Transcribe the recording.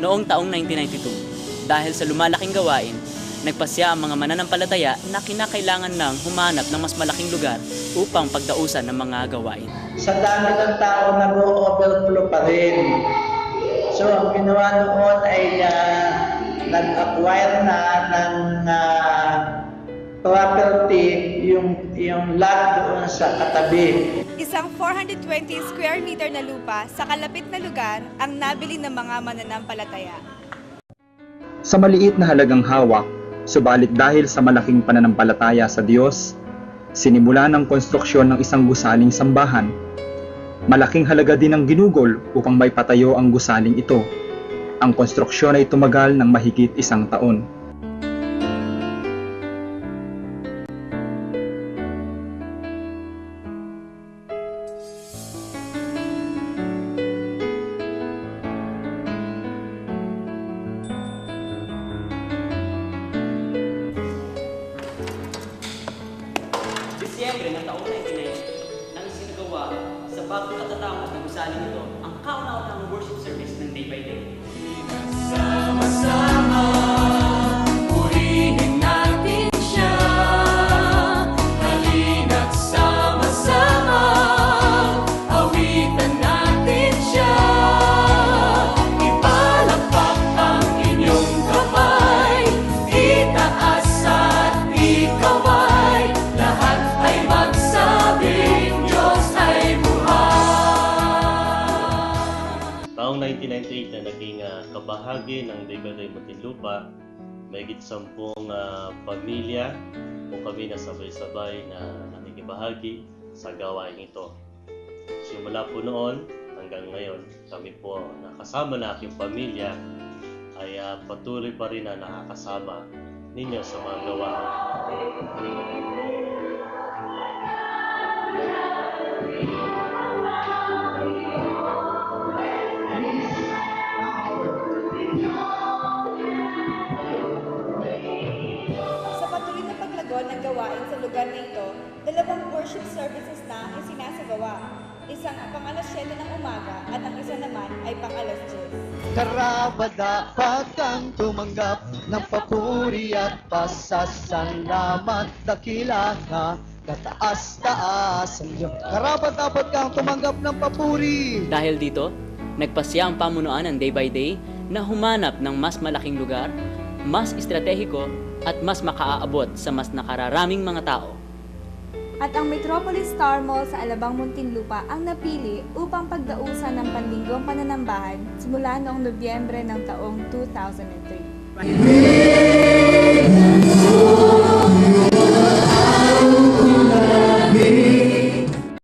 noong taong 1992. Dahil sa lumalaking gawain, nagpasya ang mga mananampalataya na kinakailangan ng humanap ng mas malaking lugar upang pagdausan ng mga gawain. Sa dami ng tao, nag-overflow pa rin. So, ang ginawa noon ay nag-acquire na ng property yung lot doon sa katabi. Isang 420 square meter na lupa sa kalapit na lugar ang nabili ng mga mananampalataya. Sa maliit na halagang hawak, subalit dahil sa malaking pananampalataya sa Diyos, sinimula ng konstruksyon ng isang gusaling sambahan. Malaking halaga din ang ginugol upang may patayo ang gusaling ito. Ang konstruksyon ay tumagal ng mahigit 1 taon. Disyembre ng taong 1990 nang isinagawa sa bagong katatapos ng gusaling ito ang kauna-unahang worship service ng Day by Day. Sama-sama, purihin natin siya. Halina't sama-sama, awitan natin siya. Ipalakpak ang inyong kamay, itaas at ikaway. Lahat ay magsabing Diyos ay buhay. Taong 1998 na naging kabahagi ng Day by Day Muntinlupa, mahigit 10 pamilya po kami na sabay-sabay na nakikibahagi sa gawain ito. Simula po noon hanggang ngayon, kami po nakasama na aking pamilya ay patuloy pa rin na nakakasama ninyo sa mga gawain. Sa patuloy na paglago ng gawain sa lugar na ito, 2 worship services na ang isinasagawa. Isang pang-7 ng umaga at ang isa naman ay pang-10. Karapat-dapat kang tumanggap ng papuri at pasasalamat. Dakila na kataas-taas ang Diyos. Karapat-dapat kang tumanggap ng papuri. Dahil dito, nagpasya ang pamunuan ng Day by Day na humanap ng mas malaking lugar, mas estratehiko at mas makaaabot sa mas nakararaming mga tao. At ang Metropolis Star Mall sa Alabang Muntinlupa ang napili upang pagdausan ng panlinggong pananambahan simula noong Nobyembre ng taong 2003.